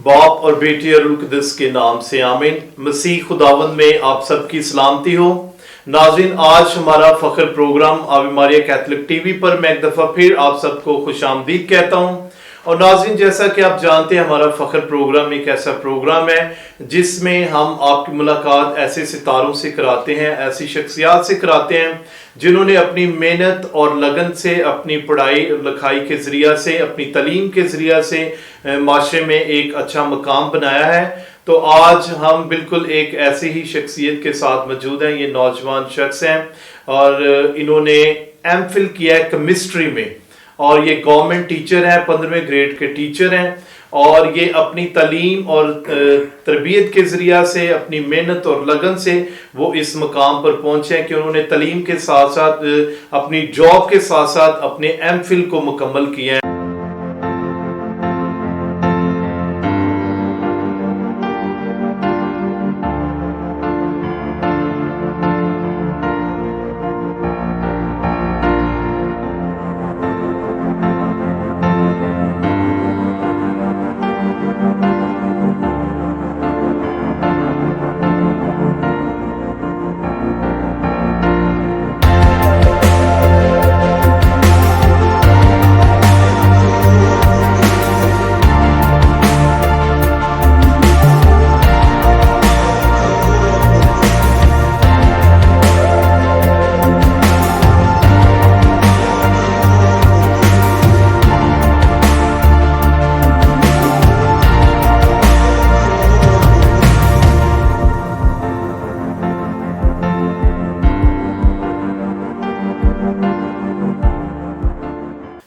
बाप और बेटी अरुल कुद्दस के नाम से आमीन। मसीह खुदावंद में आप सबकी सलामती हो। नाज़रीन, आज हमारा फख्र प्रोग्राम आवे मारिया कैथलिक टीवी पर मैं एक दफ़ा फिर आप सबको खुशामदीद कहता हूँ। और नाज़रीन, जैसा कि आप जानते हैं, हमारा फख्र प्रोग्राम एक ऐसा प्रोग्राम है जिसमें हम आपकी मुलाकात ऐसे सितारों से कराते हैं, ऐसी शख्सियात से कराते हैं जिन्होंने अपनी मेहनत और लगन से, अपनी पढ़ाई लिखाई के ज़रिया से, अपनी तालीम के ज़रिया से माशरे में एक अच्छा मकाम बनाया है। तो आज हम बिल्कुल एक ऐसी ही शख्सियत के साथ मौजूद हैं। ये नौजवान शख्स हैं और इन्होंने एमफिल किया है केमिस्ट्री में और ये गवर्नमेंट टीचर हैं, 15वें ग्रेड के टीचर हैं। और ये अपनी तालीम और तरबियत के ज़रिया से, अपनी मेहनत और लगन से वो इस मकाम पर पहुँचे हैं कि उन्होंने तालीम के साथ साथ अपनी जॉब के साथ साथ अपने एमफिल को मुकम्मल किया है।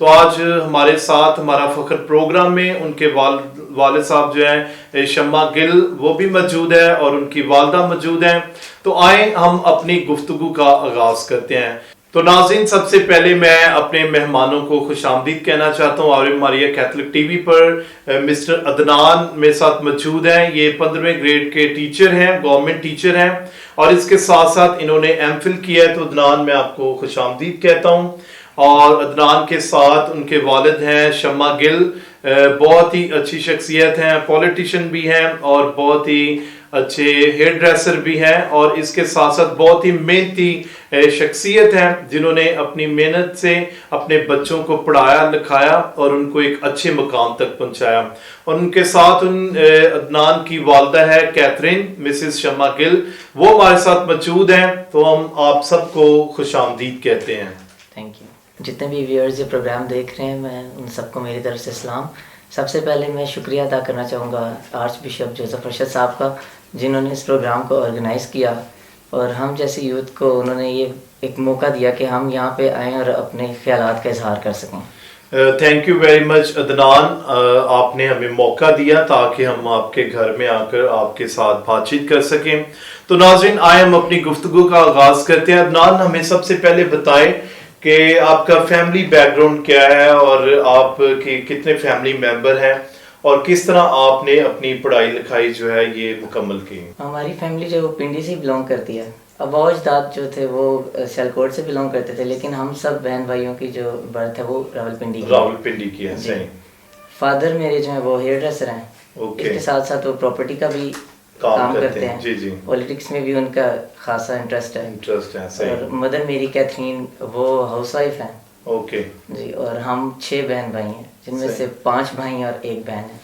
तो आज हमारे साथ हमारा फख्र प्रोग्राम में उनके वालिद साहब जो हैं शम्मा गिल, वो भी मौजूद है और उनकी वालदा मौजूद हैं। तो आए हम अपनी गुफ्तगू का आगाज करते हैं। तो नाज़रीन, सबसे पहले मैं अपने मेहमानों को खुशामदीद कहना चाहता हूँ। आवे मारिया कैथलिक टीवी पर मिस्टर अदनान मेरे साथ मौजूद हैं। ये 15वें ग्रेड के टीचर हैं, गवर्नमेंट टीचर हैं और इसके साथ साथ इन्होंने एमफिल किया है। तो अदनान, मैं आपको खुशामदीद कहता हूँ। और अदनान के साथ उनके वालिद हैं शम्मा गिल, बहुत ही अच्छी शख्सियत हैं, पॉलिटिशियन भी हैं और बहुत ही अच्छे हेयर ड्रेसर भी हैं। और इसके साथ साथ बहुत ही मेहनती शख्सियत हैं जिन्होंने अपनी मेहनत से अपने बच्चों को पढ़ाया लिखाया और उनको एक अच्छे मुकाम तक पहुंचाया। और उनके साथ अदनान की वालदा है कैथरीन, मिसेस शम्मा गिल, वो हमारे साथ मौजूद हैं। तो हम आप सबको खुशामदीद कहते हैं। Thank you. जितने भी व्यूअर्स ये प्रोग्राम देख रहे हैं, मैं उन सबको मेरी तरफ से सलाम। सबसे पहले मैं शुक्रिया अदा करना चाहूँगा आर्च बिशप जोसेफ अरशद साहब का, जिन्होंने इस प्रोग्राम को ऑर्गेनाइज़ किया और हम जैसे यूथ को उन्होंने ये एक मौका दिया कि हम यहाँ पे आएँ और अपने ख्यालात का इजहार कर सकें। Thank you very much Adnan, आपने हमें मौका दिया ताकि हम आपके घर में आकर आपके साथ बातचीत कर सकें। तो नाज़रीन, आए हम अपनी गुफ्तगू का आगाज करते हैं। अदनान, हमें सबसे पहले बताएं कि आपका फैमिली बैकग्राउंड क्या है और आप के कितने फैमिली मेंबर हैं और किस तरह आपने अपनी पढ़ाई लिखाई जो है ये मुकम्मल की। हमारी फैमिली जो पिंडी से बिलोंग करती है। अबा अजदाद जो थे वो सियालकोट से बिलोंग करते थे, लेकिन हम सब बहन भाइयों की जो बर्थ है वो रावलपिंडी की है। सही। फादर मेरे जो है वो हेयर ड्रेसर हैं। इसके साथ साथ वो प्रॉपर्टी का भी काम करते हैं। जी जी। पॉलिटिक्स में भी उनका खासा इंटरेस्ट है। सही। और मदर मेरी कैथरीन, वो हाउसवाइफ हैं। ओके जी। और हम 6 बहन भाई हैं, जिनमें से 5 भाई और 1 बहन है।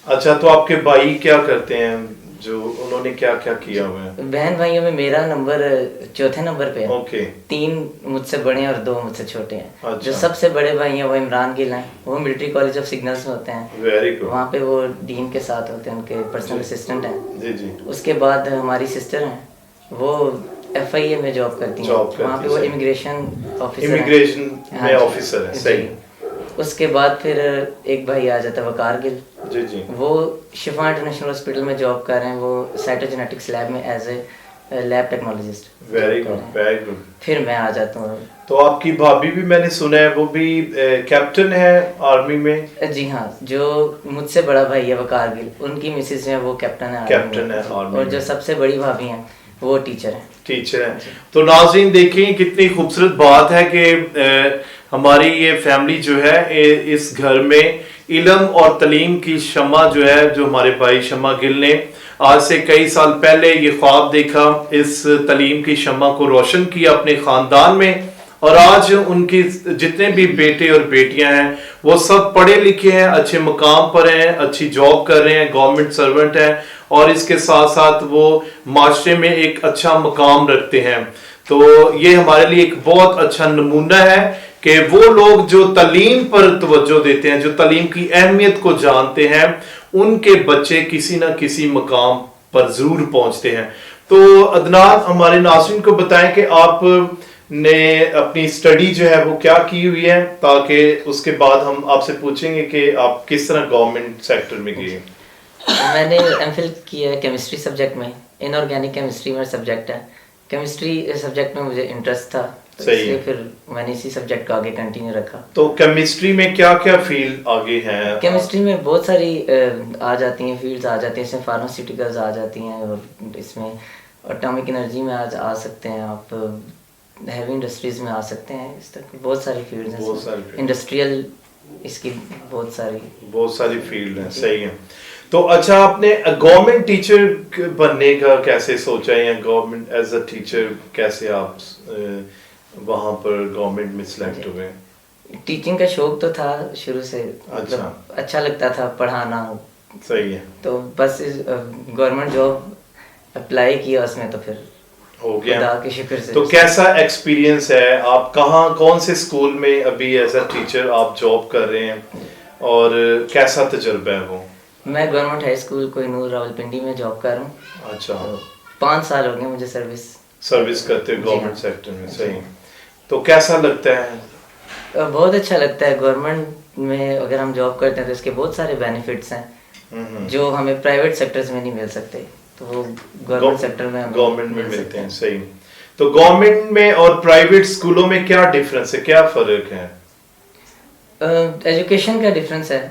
अच्छा, तो आपके भाई क्या करते हैं, जो उन्होंने क्या क्या किया हुआ है? बहन भाइयों में मेरा नंबर 4थे नंबर पे है। ओके। 3 मुझसे बड़े हैं और 2 मुझसे छोटे हैं। अच्छा। जो सबसे बड़े भाई हैं वो इमरान गिल हैं, वो मिलिट्री कॉलेज ऑफ सिग्नल्स में होते हैं। Very good. वहाँ पे वो डीन के साथ होते हैं, उनके पर्सनल असिस्टेंट हैं। जी जी। उसके बाद हमारी सिस्टर हैं, वो FIA में जॉब करती हैं। वहाँ पे वो इमिग्रेशन ऑफिसर है। सही। उसके बाद फिर एक भाई आ जाता है वकार गिल। जी जी। वो शिफा इंटरनेशनल हॉस्पिटल में जॉब कर रहे हैं, वो साइटोजेनेटिक्स लैब में as a lab technologist. Very good, very good. फिर मैं आ जाता हूँ। तो आपकी भाभी भी मैंने सुना है वो भी कैप्टन है आर्मी में। जी हाँ, जो मुझसे बड़ा भाई है वकार गिल, उनकी मिसेज है वो कैप्टन है आर्मी। और जो सबसे बड़ी भाभी हैं वो टीचर है। तो नाज़रीन, देखें कितनी खूबसूरत बात है कि हमारी ये फैमिली जो है इस घर में इल्म और तलीम की शम्मा जो है, जो हमारे भाई शम्मा गिल ने आज से कई साल पहले ये ख्वाब देखा, इस तलीम की शम्मा को रोशन किया अपने खानदान में, और आज उनकी जितने भी बेटे और बेटियां हैं वो सब पढ़े लिखे हैं, अच्छे मुकाम पर हैं, अच्छी जॉब कर रहे हैं, गवर्नमेंट सर्वेंट हैं, और इसके साथ साथ वो माशरे में एक अच्छा मुकाम रखते हैं। तो ये हमारे लिए एक बहुत अच्छा नमूना है कि वो लोग जो तलीम पर तवज्जो देते हैं, जो तलीम की अहमियत को जानते हैं, उनके बच्चे किसी ना किसी मुकाम पर जरूर पहुंचते हैं। तो अदनान, हमारे नाज़रीन को बताएं कि आप ने अपनी स्टडी जो है वो क्या की हुई है, ताकि उसके बाद हम आपसे पूछेंगे कि आप किस तरह गवर्नमेंट सेक्टर में गए। मैंने एमफिल किया है केमिस्ट्री सब्जेक्ट में, इनऑर्गेनिक केमिस्ट्री मेरा सब्जेक्ट है। केमिस्ट्री सब्जेक्ट में मुझे इंटरेस्ट था, तो इसलिए फिर मैंने इसी सब्जेक्ट को आगे कंटिन्यू रखा। तो केमिस्ट्री में क्या क्या फील्ड आगे हैं? केमिस्ट्री में बहुत सारी आ जाती हैं, फील्ड्स आ जाती हैं, इसमें फार्मास्यूटिकल्स आ जाती हैं, और इसमें एटॉमिक एनर्जी में आ सकते हैं आप, हैवी इंडस्ट्रीज में आ सकते हैं, इस तरह बहुत सारी फील्ड्स हैं, इंडस्ट्रियल, इसकी बहुत सारी फील्ड हैं। सही है। तो अच्छा, आपने गवर्नमेंट टीचर बनने का कैसे सोचा, या गवर्नमेंट एज अ टीचर कैसे आप वहां पर गवर्नमेंट में सिलेक्ट हुए? टीचिंग का शौक तो था शुरू से, अच्छा लगता था पढ़ाना। सही है। तो बस गवर्नमेंट जॉब अप्लाई किया, उसमें तो फिर हो गया, खुदा के शुक्र से। तो कैसा एक्सपीरियंस है? आप कौन से स्कूल में अभी एज अ टीचर आप जॉब कर रहे हैं, और कैसा तजुर्बा है वो? मैं government high school Kohinoor Rawalpindi में जॉब कर रहा हूँ। अच्छा। तो 5 साल हो गए मुझे सर्विस करते हो गवर्नमेंट सेक्टर में। सही। तो कैसा लगता है? बहुत अच्छा लगता है। गवर्नमेंट में अगर हम जॉब करते हैं तो इसके बहुत सारे बेनिफिट्स हैं जो हमें प्राइवेट सेक्टर्स में नहीं मिल सकते, तो वो गवर्नमेंट सेक्टर में गवर्नमेंट में मिलते हैं। सही। तो गवर्नमेंट में और प्राइवेट स्कूलों में क्या डिफरेंस है, क्या फर्क है? एजुकेशन का डिफरेंस है,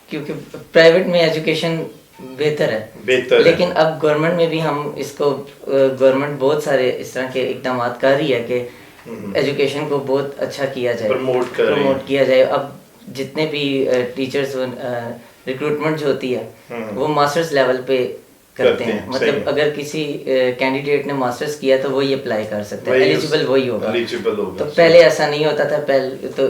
क्योंकि प्राइवेट में एजुकेशन बेहतर है, लेकिन अब गवर्नमेंट में भी हम इसको, गवर्नमेंट बहुत सारे इस तरह के इकदाम कर रही है कि एजुकेशन को बहुत अच्छा किया जाए, प्रमोट किया जाए। अब जितने भी टीचर्स रिक्रूटमेंट जो होती है वो मास्टर्स लेवल पे करते हैं, मतलब अगर किसी कैंडिडेट ने मास्टर्स किया तो वही अप्लाई कर सकता है, एलिजिबल वही होगा। तो पहले ऐसा नहीं होता था, पहले तो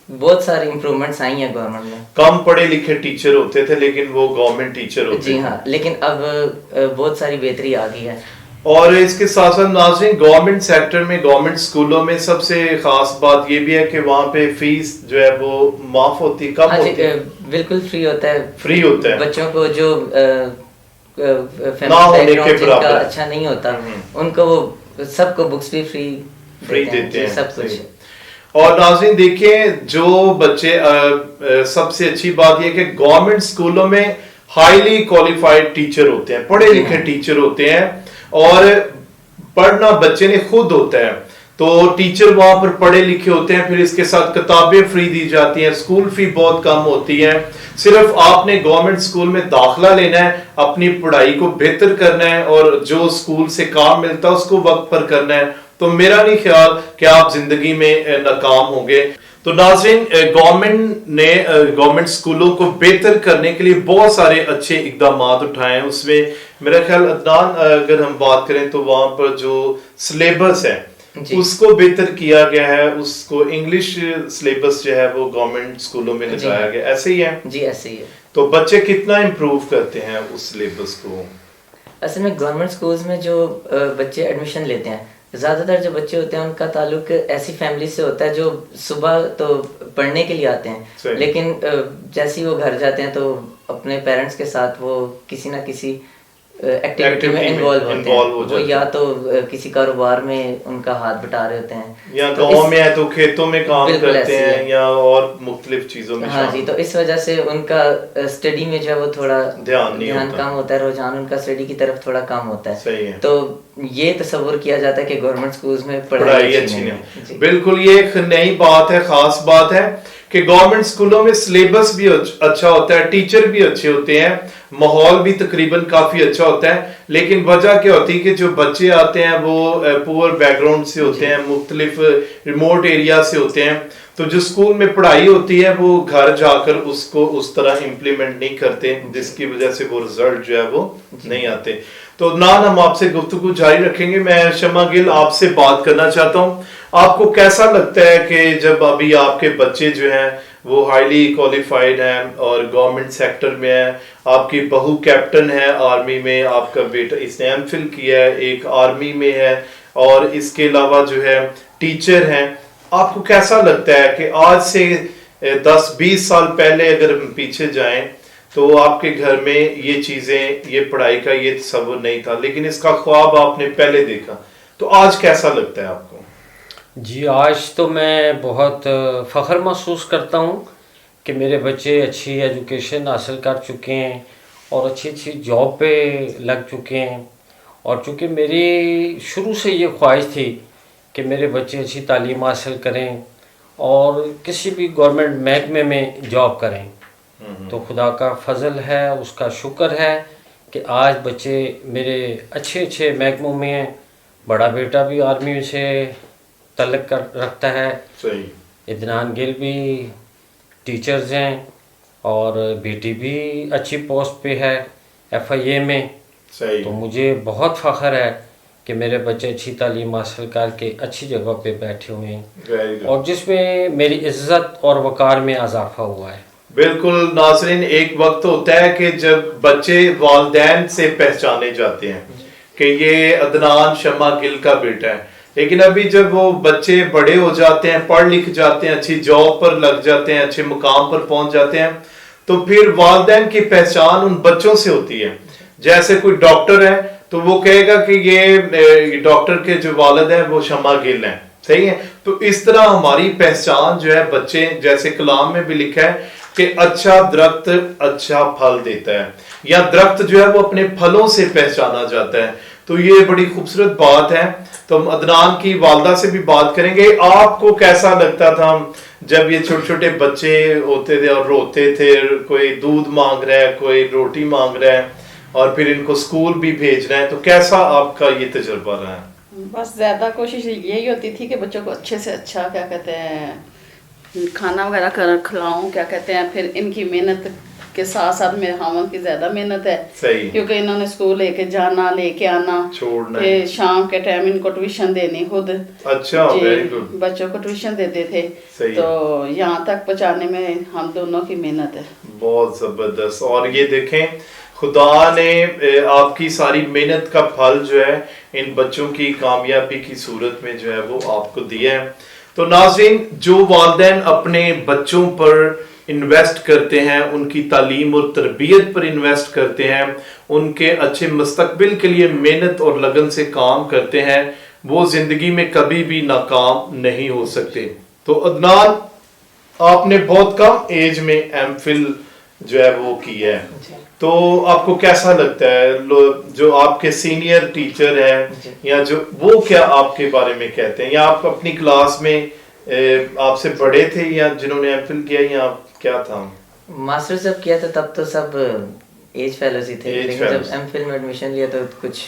बहुत सारी इम्प्रूवमेंट्स आई हैं गवर्नमेंट में। कम पढ़े लिखे टीचर होते थे, लेकिन वो गवर्नमेंट टीचर होते थे। जी हाँ, लेकिन अब बहुत सारी बेहतरी आ गई है। और इसके साथ साथ नाज़रीन, गवर्नमेंट सेक्टर में, गवर्नमेंट स्कूलों में सबसे खास बात ये भी है कि वहाँ पे फीस जो है वो माफ होती, कम होती है। बिल्कुल फ्री होता है। फ्री होता है। बच्चों को जो ना होने के बराबर अच्छा नहीं होता, उनको वो सबको बुक्स भी फ्री देते हैं, सब कुछ। और नाज़रीन देखिए, जो बच्चे सबसे अच्छी बात यह कि गवर्नमेंट स्कूलों में हाईली क्वालिफाइड टीचर होते हैं, पढ़े लिखे टीचर होते हैं, और पढ़ना बच्चे ने खुद होता है। तो टीचर वहां पर पढ़े लिखे होते हैं, फिर इसके साथ किताबें फ्री दी जाती हैं, स्कूल फी बहुत कम होती है। सिर्फ आपने गवर्नमेंट स्कूल में दाखिला लेना है, अपनी पढ़ाई को बेहतर करना है, और जो स्कूल से काम मिलता है उसको वक्त पर करना है। तो मेरा नहीं ख्याल कि आप जिंदगी में नाकाम होंगे। तो नाज़रीन, गवर्नमेंट स्कूलों को बेहतर करने के लिए बहुत सारे अच्छे इकदाम उठाए हैं। उसमें मेरा ख्याल अदनान, अगर हम बात करें तो वहां पर जो सिलेबस है उसको बेहतर किया गया है, उसको इंग्लिश सिलेबस जो है वो गवर्नमेंट स्कूलों में लगाया गया। ऐसे ही है जी, ऐसे ही है। तो बच्चे कितना इम्प्रूव करते हैं उस सिलेबस को? असल में गवर्नमेंट स्कूल्स में जो बच्चे एडमिशन लेते हैं, ज़्यादातर जो बच्चे होते हैं उनका ताल्लुक ऐसी फैमिली से होता है जो सुबह तो पढ़ने के लिए आते हैं, लेकिन जैसे ही वो घर जाते हैं तो अपने पेरेंट्स के साथ वो किसी ना किसी एक्टिविटी में इन्वॉल्व होते हैं। वो या तो किसी कारोबार में उनका हाथ बटा रहे होते हैं, या गांव में है तो खेतों में काम करते हैं, या और मुख्तलिफ चीजों में। हाँ जी, तो इस वजह से उनका स्टडी में जो है वो थोड़ा ध्यान कम होता है, रुझान उनका स्टडी की तरफ थोड़ा कम होता है। सही है। तो ये तस्वुर किया जाता है कि गवर्नमेंट स्कूल्स में पढ़ाई अच्छी नहीं। बिल्कुल, ये एक नई बात है, खास बात है कि गवर्नमेंट स्कूलों में सिलेबस भी अच्छा होता है, टीचर भी अच्छे होते हैं, माहौल भी तकरीबन काफी अच्छा होता है, लेकिन वजह क्या होती है कि जो बच्चे आते हैं वो पुअर बैकग्राउंड से होते हैं, मुख्तलिफ रिमोट एरिया से होते हैं, तो जो स्कूल में पढ़ाई होती है वो घर जाकर उसको उस तरह इम्प्लीमेंट नहीं करते, जिसकी वजह से वो रिजल्ट जो है वो नहीं आते। तो नान हम आपसे गुफ्तगू जारी रखेंगे। मैं शम्मा गिल आपसे बात करना चाहता हूँ, आपको कैसा लगता है कि जब अभी आपके बच्चे जो हैं वो हाईली क्वालिफाइड हैं और गवर्नमेंट सेक्टर में है, आपकी बहू कैप्टन है आर्मी में, आपका बेटा इसने एमफिल किया है, एक आर्मी में है, और इसके अलावा जो है टीचर हैं, आपको कैसा लगता है कि आज से 10-20 साल पहले अगर हम पीछे जाएं तो आपके घर में ये चीजें, ये पढ़ाई का ये तसव्वुर नहीं था, लेकिन इसका ख्वाब आपने पहले देखा, तो आज कैसा लगता है आपको? जी, आज तो मैं बहुत फ़ख्र महसूस करता हूँ कि मेरे बच्चे अच्छी एजुकेशन हासिल कर चुके हैं और अच्छी अच्छी जॉब पे लग चुके हैं। और चूँकि मेरी शुरू से ये ख्वाहिश थी कि मेरे बच्चे अच्छी तालीम हासिल करें और किसी भी गवर्नमेंट महकमे में जॉब करें, तो खुदा का फजल है, उसका शुक्र है कि आज बच्चे मेरे अच्छे अच्छे महकमों में हैं। बड़ा बेटा भी आर्मी से तल्लुक़ रखता है, सही। इदनान गिल भी टीचर्स हैं और बेटी भी अच्छी पोस्ट पे है FIA में। सही। तो मुझे बहुत फ़ख्र है कि मेरे बच्चे अच्छी तालीम हासिल करके अच्छी जगह पे बैठे हुए हैं और जिसमें मेरी इज़्ज़त और वक़ार में इजाफा हुआ है। बिल्कुल नाज़रीन, एक वक्त होता है कि जब बच्चे वालिदैन से पहचाने जाते हैं कि ये अदनान शम्मा गिल का बेटा है, लेकिन अभी जब वो बच्चे बड़े हो जाते हैं, पढ़ लिख जाते हैं, अच्छी जॉब पर लग जाते हैं, अच्छे मुकाम पर पहुंच जाते हैं, तो फिर वालिदैन की पहचान उन बच्चों से होती है। जैसे कोई डॉक्टर है तो वो कहेगा कि ये डॉक्टर के जो वालिद हैं वो शम्मा गिल हैं, सही है। तो इस तरह हमारी पहचान जो है बच्चे, जैसे कलाम में भी लिखा है कि अच्छा दरख्त अच्छा फल देता है, या दरख्त जो है वो अपने फलों से पहचाना जाता है। तो ये बड़ी खूबसूरत बात है। तो हम अदनान की वालदा से भी बात करेंगे। आपको कैसा लगता था जब ये छोटे छोटे बच्चे होते थे और रोते थे, कोई दूध मांग रहा है, कोई रोटी मांग रहा है, और फिर इनको स्कूल भी भेज रहे हैं, तो कैसा आपका ये तजुर्बा रहा है? बस ज़्यादा कोशिश यही होती थी कि बच्चों को अच्छे से अच्छा क्या कहते हैं खाना वगैरह कर खिलाऊं, क्या कहते हैं, फिर इनकी मेहनत के साथ साथ मेरे हामद की ज़्यादा मेहनत है। सही। क्योंकि इन्होंने स्कूल लेके जाना, लेके आना, छोड़ना, फिर शाम के टाइम इनको ट्यूशन देनी खुद। अच्छा, वेरी गुड। बच्चों को ट्यूशन देते थे, तो यहाँ तक पहुँचाने में हम दोनों की मेहनत है। बहुत ज़बरदस्त। और ये देखें, खुदा ने आपकी सारी मेहनत का फल जो है इन बच्चों की कामयाबी की सूरत में जो है वो आपको दिया है। तो नाज़रीन, जो वालिदैन अपने बच्चों पर इन्वेस्ट करते हैं, उनकी तालीम और तरबियत पर इन्वेस्ट करते हैं, उनके अच्छे मुस्तकबिल के लिए मेहनत और लगन से काम करते हैं, वो जिंदगी में कभी भी नाकाम नहीं हो सकते। तो अदनान, आपने बहुत कम एज में एमफिल जो है वो की है, तो आपको कैसा लगता है जो आपके सीनियर टीचर हैं या जो वो क्या आपके बारे में कहते हैं, या आप अपनी क्लास में आपसे बड़े थे या जिन्होंने एमफिल किया, या क्या था? मास्टर जब किया था तब तो सब एज फेलोज ही थे, लेकिन जब एमफिल में एडमिशन लिया तो कुछ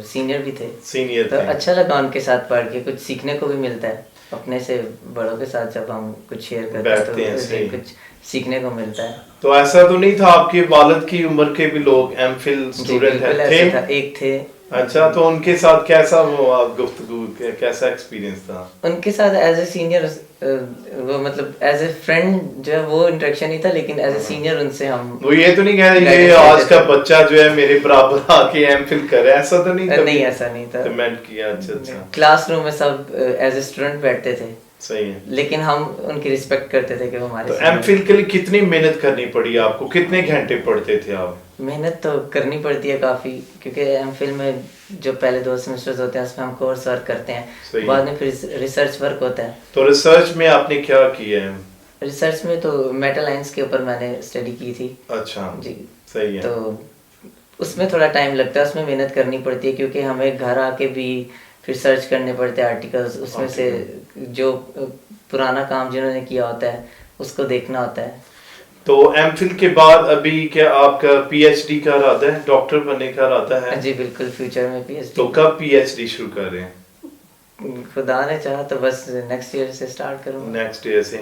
सीनियर भी थे। तो अच्छा लगा उनके साथ पढ़ के, कुछ सीखने को भी मिलता है अपने से बड़ों के साथ, जब हम कुछ शेयर करते हैं तो कुछ सीखने को मिलता है। तो ऐसा तो नहीं था आपके वालिद की उम्र के भी लोग एमफिल स्टूडेंट थे? एक थे। अच्छा, तो उनके साथ कैसा वो गुफ्तगू, कैसा एक्सपीरियंस था उनके साथ? एज ए सीनियर वो मतलब एज ए फ्रेंड जो है वो इंटरेक्शन ही था, लेकिन एज ए सीनियर उनसे हम वो ये तो नहीं कह रहे ये आज का बच्चा जो है मेरे बराबर आके एमफिल करे, ऐसा तो नहीं था? नहीं, ऐसा नहीं था। कमेंट किया? अच्छा। क्लासरूम में सब एज ए स्टूडेंट बैठते थे। सही है। लेकिन हम उनकी रिस्पेक्ट करते थे कि वो हमारे। तो एमफिल के लिए कितनी मेहनत करनी पड़ी आपको? कितने घंटे पढ़ते थे आप? मेहनत तो करनी पड़ती है काफ़ी, क्योंकि एमफिल में जो पहले 2 सेमेस्टर्स होते हैं उसमें हम कोर्स वर्क करते हैं, बाद में फिर रिसर्च वर्क होता है। तो रिसर्च में आपने क्या किया है? रिसर्च में तो मेटल आयंस के ऊपर मैंने स्टडी की थी। अच्छा जी, सही है। तो उसमें थोड़ा टाइम लगता है, उसमें मेहनत करनी पड़ती है, क्योंकि हमें घर आके भी फिर सर्च करने पड़ते हैं आर्टिकल्स, उसमें से जो पुराना काम जिन्होंने किया होता है उसको देखना होता है। तो एमफिल के बाद अभी क्या आपका पीएचडी का इरादा है, डॉक्टर बनने का इरादा है? जी बिल्कुल, फ्यूचर में पीएचडी। तो कब पीएचडी शुरू कर रहे हैं? खुदा ने चाहा तो बस नेक्स्ट ईयर से स्टार्ट करूंगा। नेक्स्ट ईयर से।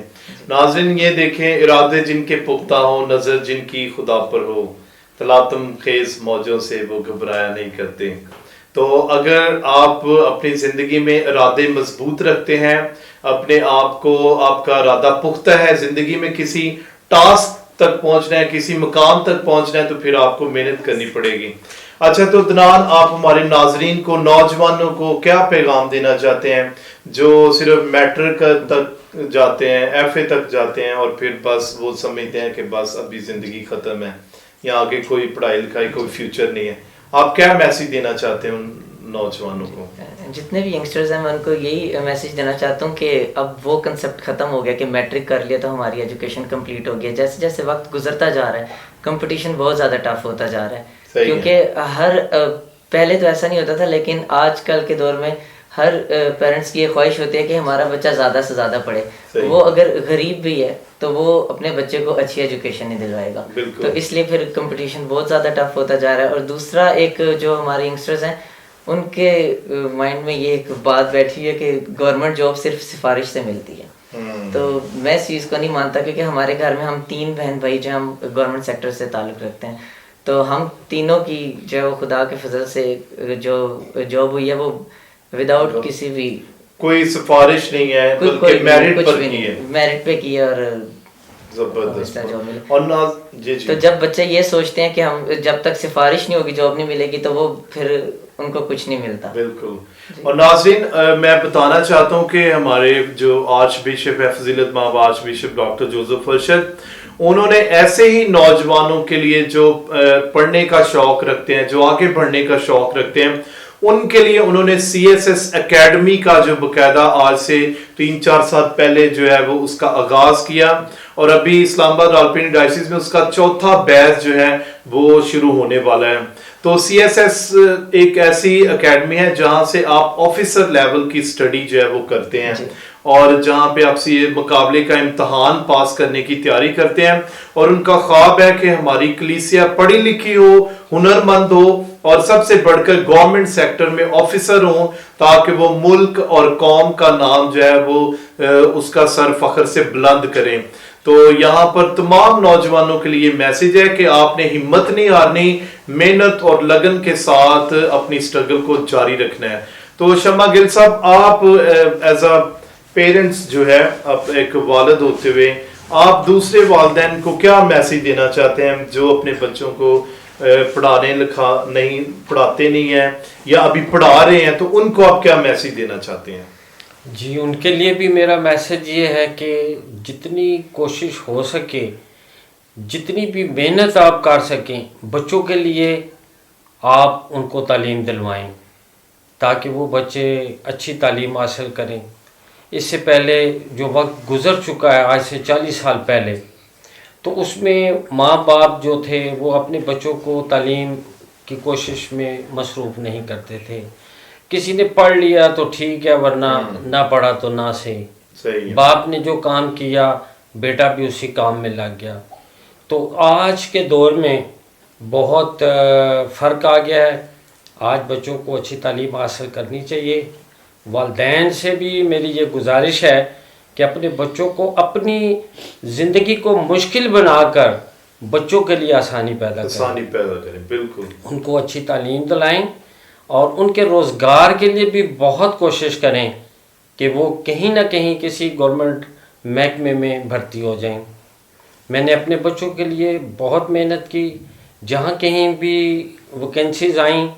नाज़रीन ये देखें, इरादे जिनके पुख्ता हो, नजर जिनकी खुदा पर हो, तलातम खेज मौजों से वो घबराया नहीं करते। तो अगर आप अपनी जिंदगी में इरादे मजबूत रखते हैं, अपने आप को, आपका इरादा पुख्ता है, जिंदगी में किसी टास्क तक पहुंचना है, किसी मुकाम तक पहुंचना है, तो फिर आपको मेहनत करनी पड़ेगी। अच्छा, तो दनान आप हमारे नाजरीन को, नौजवानों को क्या पैगाम देना चाहते हैं जो सिर्फ मैट्रिक तक जाते हैं, एफए तक जाते हैं और फिर बस वो समझते हैं कि बस अभी जिंदगी खत्म है या आगे कोई पढ़ाई लिखाई, कोई फ्यूचर नहीं है? आप क्या मैसेज देना चाहते हैं उन नौजवानों को? जितने भी यंगस्टर्स हैं मैं उनको यही मैसेज देना चाहता हूँ कि अब वो कंसेप्ट ख़त्म हो गया कि मैट्रिक कर लिया तो हमारी एजुकेशन कंप्लीट हो गया। जैसे जैसे वक्त गुजरता जा रहा है, कंपटीशन बहुत ज़्यादा टफ होता जा रहा है, क्योंकि हर पहले तो ऐसा नहीं होता था, लेकिन आजकल के दौर में हर पेरेंट्स की ये ख्वाहिश होती है कि हमारा बच्चा ज़्यादा से ज़्यादा पढ़े। वो अगर गरीब भी है तो वो अपने बच्चे को अच्छी एजुकेशन नहीं दिलवाएगा, तो इसलिए फिर कंपटीशन बहुत ज़्यादा टफ होता जा रहा है। और दूसरा, एक जो हमारे यंगस्टर्स हैं उनके माइंड में ये एक बात बैठी है कि गवर्नमेंट जॉब सिर्फ सिफारिश से मिलती है। तो मैं इस चीज़ को नहीं मानता, क्योंकि हमारे घर में हम 3 बहन भाई जो हम गवर्नमेंट सेक्टर से ताल्लुक़ रखते हैं, तो हम तीनों की जो खुदा के फजल से जो जॉब हुई है वो विदाउट किसी भी कोई सिफारिश नहीं है, बल्कि मेरिट पर की है, मेरिट पे की है। और जबरदस्त जॉब मिले। और ना जी। तो जब बच्चे ये सोचते हैं कि हम जब तक सिफारिश नहीं होगी जॉब नहीं मिलेगी, तो वो फिर उनको कुछ नहीं मिलता। बिल्कुल। और नाज़रीन, मैं बताना चाहता हूँ कि हमारे जो आर्च बिशप है, फजीलत माब arch bishop doctor Joseph Arshad, उन्होंने ऐसे ही नौजवानों के लिए जो पढ़ने का शौक रखते हैं, जो आगे बढ़ने का शौक रखते हैं, उनके लिए उन्होंने CSS एकेडमी का जो बकायदा आज से 3-4 साल पहले जो है वो उसका आगाज किया, और अभी इस्लामाबाद रावलपिंडी डायसिस में उसका 4था बैच जो है वो शुरू होने वाला है। तो CSS एक ऐसी एकेडमी है जहां से आप ऑफिसर लेवल की स्टडी जो है वो करते हैं, और जहां पे आपसे ये मुकाबले का इम्तहान पास करने की तैयारी करते हैं। और उनका ख्वाब है कि हमारी कलीसिया पढ़ी लिखी हो, हुनरमंद हो, और सबसे बढ़कर गवर्नमेंट सेक्टर में ऑफिसर हो, ताकि वो मुल्क और कौम का नाम जो है वो उसका सर फख्र से बुलंद करें। तो यहाँ पर तमाम नौजवानों के लिए मैसेज है कि आपने हिम्मत नहीं हारनी, मेहनत और लगन के साथ अपनी स्ट्रगल को जारी रखना है। तो शम्मा गिल साहब, आप एज अ पेरेंट्स जो है, आप एक वालिद होते हुए, आप दूसरे वालिदैन को क्या मैसेज देना चाहते हैं जो अपने बच्चों को पढ़ाते नहीं है या अभी पढ़ा रहे हैं, तो उनको आप क्या मैसेज देना चाहते हैं? जी, उनके लिए भी मेरा मैसेज ये है कि जितनी कोशिश हो सके, जितनी भी मेहनत आप कर सकें, बच्चों के लिए आप उनको तालीम दिलवाएं, ताकि वो बच्चे अच्छी तालीम हासिल करें। इससे पहले जो वक्त गुज़र चुका है, आज से 40 साल पहले, तो उसमें माँ बाप जो थे वो अपने बच्चों को तालीम की कोशिश में मसरूफ़ नहीं करते थे। किसी ने पढ़ लिया तो ठीक है, वरना ना पढ़ा तो ना सही। बाप ने जो काम किया बेटा भी उसी काम में लग गया। तो आज के दौर में बहुत फ़र्क आ गया है। आज बच्चों को अच्छी तालीम हासिल करनी चाहिए। वालिदैन से भी मेरी ये गुजारिश है कि अपने बच्चों को अपनी ज़िंदगी को मुश्किल बनाकर बच्चों के लिए आसानी पैदा करें। बिल्कुल, उनको अच्छी तालीम दिलाएं और उनके रोज़गार के लिए भी बहुत कोशिश करें कि वो कहीं ना कहीं किसी गवर्नमेंट महकमे में भर्ती हो जाएं। मैंने अपने बच्चों के लिए बहुत मेहनत की, जहाँ कहीं भी वैकेंसीज आईं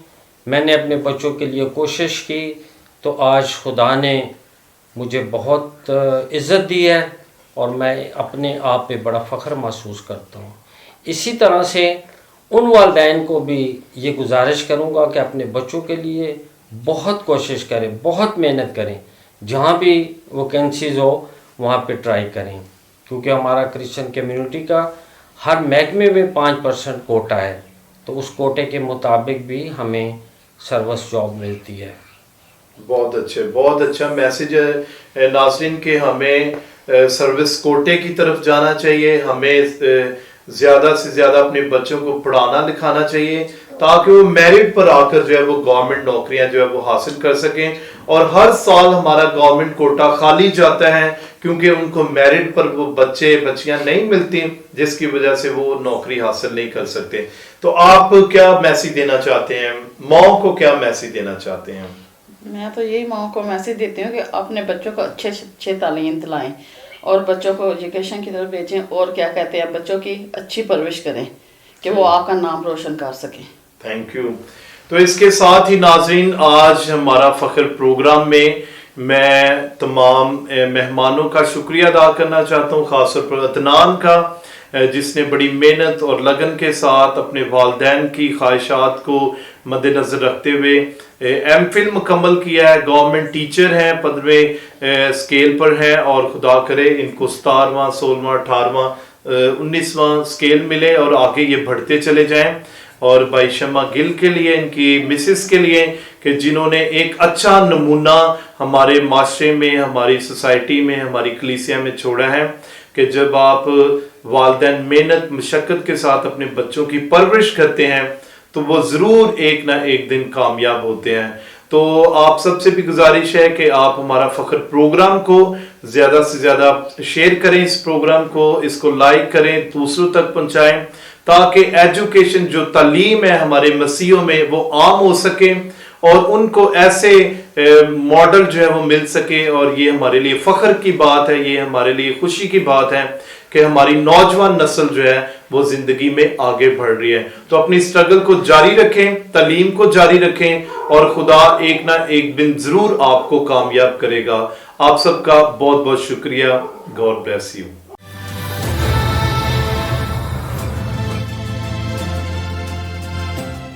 मैंने अपने बच्चों के लिए कोशिश की, तो आज खुदा ने मुझे बहुत इज़्ज़त दी है और मैं अपने आप पे बड़ा फ़ख्र महसूस करता हूँ। इसी तरह से उन वालिदैन को भी ये गुजारिश करूँगा कि अपने बच्चों के लिए बहुत कोशिश करें, बहुत मेहनत करें, जहाँ भी वैकेंसीज हो वहाँ पे ट्राई करें, क्योंकि हमारा क्रिश्चियन कम्युनिटी का हर महकमे में 5% कोटा है, तो उस कोटे के मुताबिक भी हमें सर्विस जॉब मिलती है। बहुत अच्छा मैसेज है नाज़रीन के, हमें सर्विस कोटे की तरफ जाना चाहिए, हमें ज़्यादा से ज़्यादा अपने बच्चों को पढ़ाना लिखाना चाहिए ताकि वो मेरिट पर आकर जो है वो गवर्नमेंट नौकरियां जो है वो हासिल कर सकें। और हर साल हमारा गवर्नमेंट कोटा खाली जाता है क्योंकि उनको मेरिट पर वो बच्चे बच्चियां नहीं मिलती, जिसकी वजह से वो नौकरी हासिल नहीं कर सकते। तो आप क्या मैसेज देना चाहते हैं, माओ को क्या मैसेज देना चाहते हैं? मैं तो यही माओ को मैसेज देती हूँ कि अपने बच्चों को अच्छे अच्छे तालीम दिलाएं और बच्चों को एजुकेशन की तरफ भेजें, और क्या कहते हैं बच्चों की अच्छी परवरिश करें कि वो आपका नाम रोशन कर सकें। Thank you. तो इसके साथ ही नाजरीन, आज हमारा फख्र प्रोग्राम में मैं तमाम मेहमानों का शुक्रिया अदा करना चाहता हूँ, खासतौर पर अदनान का, जिसने बड़ी मेहनत और लगन के साथ अपने वालिदैन की ख्वाहिशात को मद्देनज़र रखते हुए एमफिल मुकम्मल किया है। गवर्नमेंट टीचर हैं, 15वें स्केल पर हैं और खुदा करे इनको 17वां 16वां 18वां 19वां स्केल मिले और आगे ये बढ़ते चले जाएं। और भाई शम्मा गिल के लिए, इनकी मिसेस के लिए, कि जिन्होंने एक अच्छा नमूना हमारे माशरे में, हमारी सोसाइटी में, हमारी कलीसिया में छोड़ा है कि जब आप वालिदैन मेहनत मशक्क़त के साथ अपने बच्चों की परवरिश करते हैं तो वो ज़रूर एक ना एक दिन कामयाब होते हैं। तो आप सबसे भी गुजारिश है कि आप हमारा फख्र प्रोग्राम को ज़्यादा से ज़्यादा शेयर करें, इस प्रोग्राम को, इसको लाइक करें, दूसरों तक पहुँचाएँ ताकि एजुकेशन जो तालीम है हमारे मसीहों में वो आम हो सके और उनको ऐसे मॉडल जो है वो मिल सके। और ये हमारे लिए फ़ख्र की बात है, ये हमारे लिए खुशी की बात है कि हमारी नौजवान नस्ल जो है वो ज़िंदगी में आगे बढ़ रही है। तो अपनी स्ट्रगल को जारी रखें, तालीम को जारी रखें और खुदा एक ना एक दिन ज़रूर आपको कामयाब करेगा। आप सबका बहुत बहुत शुक्रिया। God bless you.